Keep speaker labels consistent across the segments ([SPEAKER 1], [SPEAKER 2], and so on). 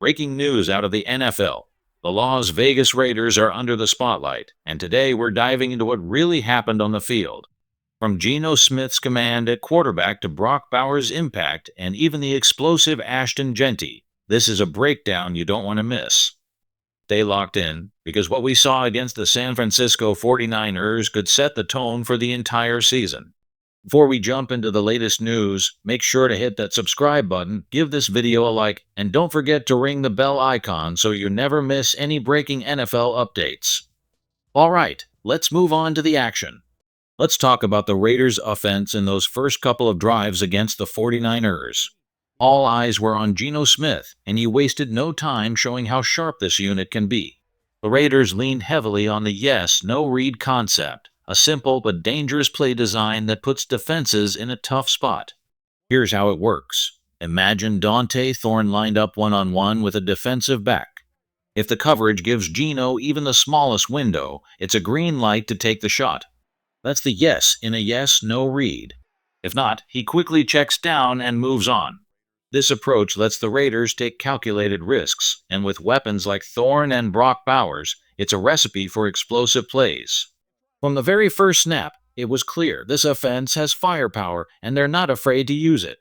[SPEAKER 1] Breaking news out of the NFL. The Las Vegas Raiders are under the spotlight, and today we're diving into what really happened on the field. From Geno Smith's command at quarterback to Brock Bowers' impact and even the explosive Ashton Jeanty, this is a breakdown you don't want to miss. Stay locked in, because what we saw against the San Francisco 49ers could set the tone for the entire season. Before we jump into the latest news, make sure to hit that subscribe button, give this video a like, and don't forget to ring the bell icon so you never miss any breaking NFL updates. Alright, let's move on to the action. Let's talk about the Raiders' offense in those first couple of drives against the 49ers. All eyes were on Geno Smith, and he wasted no time showing how sharp this unit can be. The Raiders leaned heavily on the yes-no-read concept, a simple but dangerous play design that puts defenses in a tough spot. Here's how it works. Imagine Dante Thorne lined up one-on-one with a defensive back. If the coverage gives Geno even the smallest window, it's a green light to take the shot. That's the yes in a yes-no read. If not, he quickly checks down and moves on. This approach lets the Raiders take calculated risks, and with weapons like Thorne and Brock Bowers, it's a recipe for explosive plays. From the very first snap, it was clear this offense has firepower, and they're not afraid to use it.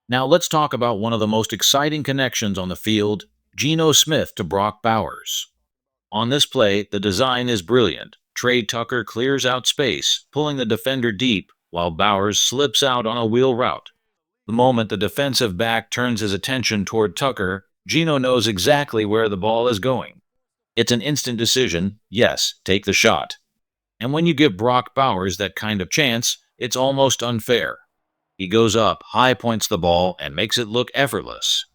[SPEAKER 1] Now let's talk about one of the most exciting connections on the field, Geno Smith to Brock Bowers. On this play, the design is brilliant. Trey Tucker clears out space, pulling the defender deep, while Bowers slips out on a wheel route. The moment the defensive back turns his attention toward Tucker, Geno knows exactly where the ball is going. It's an instant decision. Yes, take the shot. And when you give Brock Bowers that kind of chance, it's almost unfair. He goes up, high points the ball, and makes it look effortless.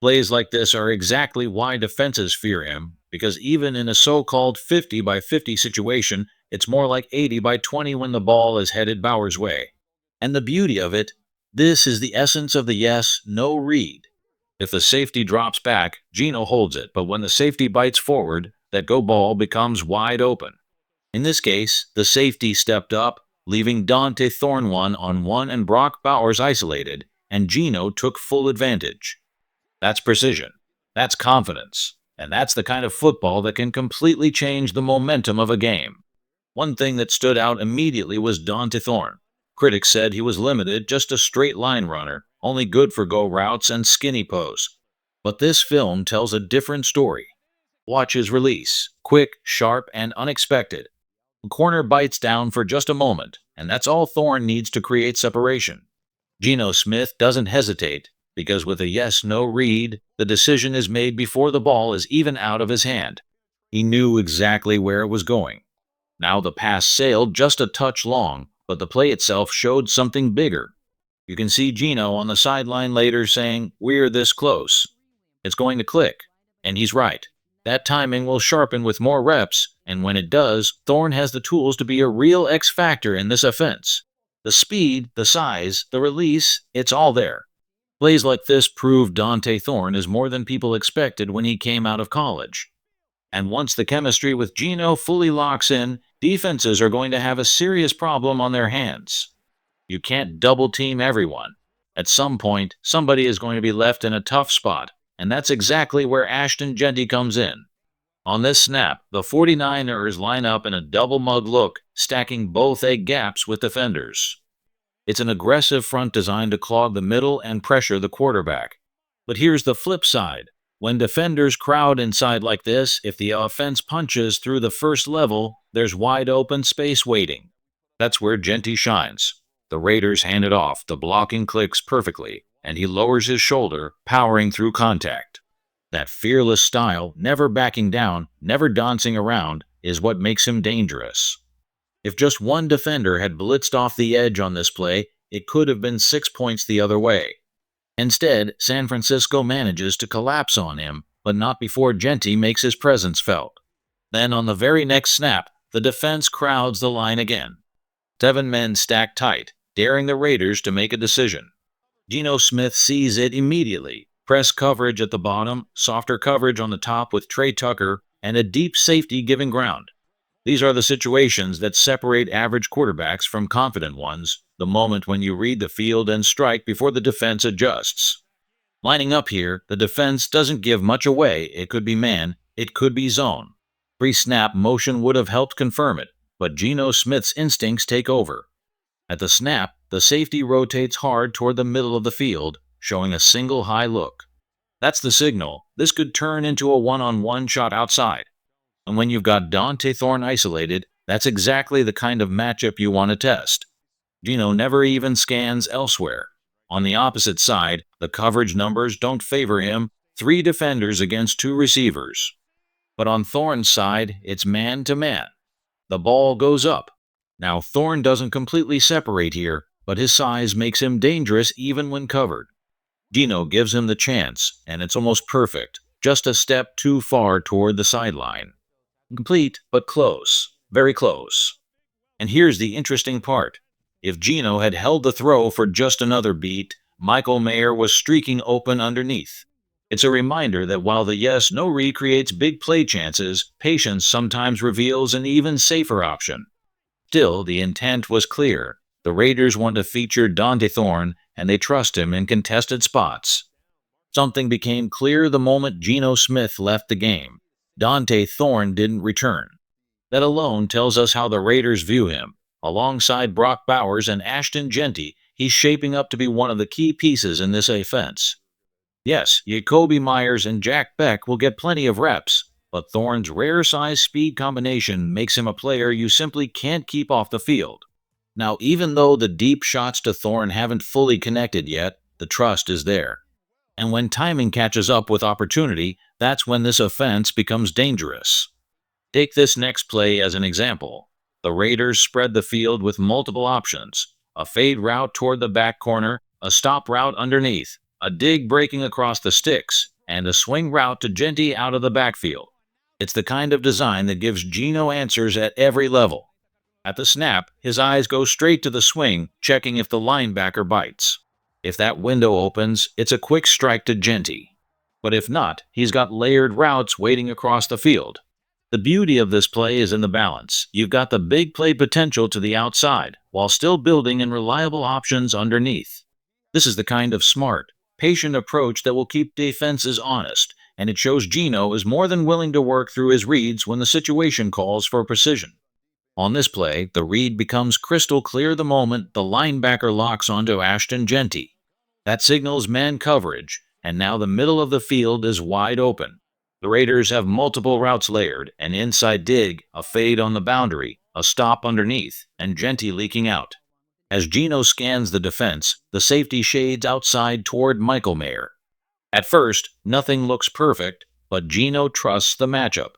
[SPEAKER 1] Plays like this are exactly why defenses fear him, because even in a so-called 50 by 50 situation, it's more like 80 by 20 when the ball is headed Bowers' way. And the beauty of it, this is the essence of the yes-no read. If the safety drops back, Geno holds it, but when the safety bites forward, that go ball becomes wide open. In this case, the safety stepped up, leaving Dante Thorne one-on-one and Brock Bowers isolated, and Geno took full advantage. That's precision. That's confidence. And that's the kind of football that can completely change the momentum of a game. One thing that stood out immediately was Dante Thorne. Critics said he was limited, just a straight line runner, only good for go routes and skinny pose. But this film tells a different story. Watch his release. Quick, sharp, and unexpected. The corner bites down for just a moment, and that's all Thorne needs to create separation. Geno Smith doesn't hesitate, because with a yes-no read, the decision is made before the ball is even out of his hand. He knew exactly where it was going. Now the pass sailed just a touch long, but the play itself showed something bigger. You can see Geno on the sideline later saying, "We're this close. It's going to click." And he's right. That timing will sharpen with more reps, and when it does, Thorne has the tools to be a real X factor in this offense. The speed, the size, the release, it's all there. Plays like this prove Dante Thorne is more than people expected when he came out of college. And once the chemistry with Geno fully locks in, defenses are going to have a serious problem on their hands. You can't double-team everyone. At some point, somebody is going to be left in a tough spot, and that's exactly where Ashton Jeanty comes in. On this snap, the 49ers line up in a double mug look, stacking both egg gaps with defenders. It's an aggressive front designed to clog the middle and pressure the quarterback. But here's the flip side. When defenders crowd inside like this, if the offense punches through the first level, there's wide open space waiting. That's where Jeanty shines. The Raiders hand it off, the blocking clicks perfectly, and he lowers his shoulder, powering through contact. That fearless style, never backing down, never dancing around, is what makes him dangerous. If just one defender had blitzed off the edge on this play, it could have been 6 points the other way. Instead, San Francisco manages to collapse on him, but not before Jeanty makes his presence felt. Then on the very next snap, the defense crowds the line again. 7 men stacked tight, daring the Raiders to make a decision. Geno Smith sees it immediately. Press coverage at the bottom, softer coverage on the top with Trey Tucker, and a deep safety giving ground. These are the situations that separate average quarterbacks from confident ones, the moment when you read the field and strike before the defense adjusts. Lining up here, the defense doesn't give much away. It could be man, it could be zone. Pre-snap motion would have helped confirm it, but Geno Smith's instincts take over. At the snap, the safety rotates hard toward the middle of the field, showing a single high look. That's the signal. This could turn into a one-on-one shot outside. And when you've got Dante Thorne isolated, that's exactly the kind of matchup you want to test. Geno never even scans elsewhere. On the opposite side, the coverage numbers don't favor him, 3 defenders against 2 receivers. But on Thorne's side, it's man-to-man. The ball goes up. Now Thorne doesn't completely separate here, but his size makes him dangerous even when covered. Geno gives him the chance, and it's almost perfect, just a step too far toward the sideline. Complete, but close, very close. And here's the interesting part. If Geno had held the throw for just another beat, Michael Mayer was streaking open underneath. It's a reminder that while the yes-no read creates big play chances, patience sometimes reveals an even safer option. Still, the intent was clear. The Raiders want to feature Dante Thorne, and they trust him in contested spots. Something became clear the moment Geno Smith left the game. Dante Thorne didn't return. That alone tells us how the Raiders view him. Alongside Brock Bowers and Ashton Jeanty, he's shaping up to be one of the key pieces in this offense. Yes, Jacoby Myers and Jack Beck will get plenty of reps, but Thorne's rare size speed combination makes him a player you simply can't keep off the field. Now, even though the deep shots to Thorne haven't fully connected yet, the trust is there. And when timing catches up with opportunity, that's when this offense becomes dangerous. Take this next play as an example. The Raiders spread the field with multiple options: a fade route toward the back corner, a stop route underneath, a dig breaking across the sticks, and a swing route to Jeanty out of the backfield. It's the kind of design that gives Geno answers at every level. At the snap, his eyes go straight to the swing, checking if the linebacker bites. If that window opens, it's a quick strike to Jeanty. But if not, he's got layered routes waiting across the field. The beauty of this play is in the balance. You've got the big play potential to the outside, while still building in reliable options underneath. This is the kind of smart, patient approach that will keep defenses honest, and it shows Geno is more than willing to work through his reads when the situation calls for precision. On this play, the read becomes crystal clear the moment the linebacker locks onto Ashton Jeanty. That signals man coverage, and now the middle of the field is wide open. The Raiders have multiple routes layered: an inside dig, a fade on the boundary, a stop underneath, and Jeanty leaking out. As Geno scans the defense, the safety shades outside toward Michael Mayer. At first, nothing looks perfect, but Geno trusts the matchup.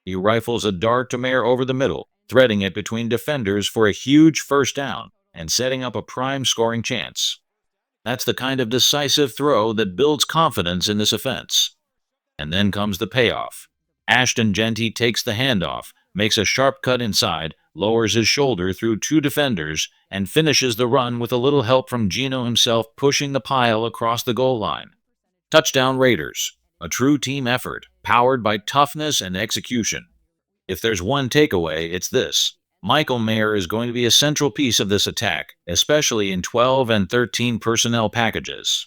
[SPEAKER 1] He rifles a dart to Mayer over the middle, threading it between defenders for a huge first down and setting up a prime scoring chance. That's the kind of decisive throw that builds confidence in this offense. And then comes the payoff. Ashton Jeanty takes the handoff, makes a sharp cut inside, lowers his shoulder through 2 defenders, and finishes the run with a little help from Geno himself pushing the pile across the goal line. Touchdown Raiders. A true team effort, powered by toughness and execution. If there's one takeaway, it's this: Michael Mayer is going to be a central piece of this attack, especially in 12 and 13 personnel packages.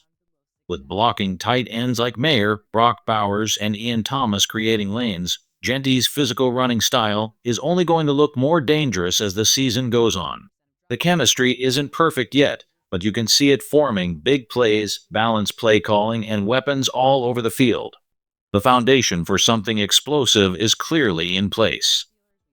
[SPEAKER 1] With blocking tight ends like Mayer, Brock Bowers, and Ian Thomas creating lanes, Jeanty's physical running style is only going to look more dangerous as the season goes on. The chemistry isn't perfect yet, but you can see it forming: big plays, balanced play calling, and weapons all over the field. The foundation for something explosive is clearly in place.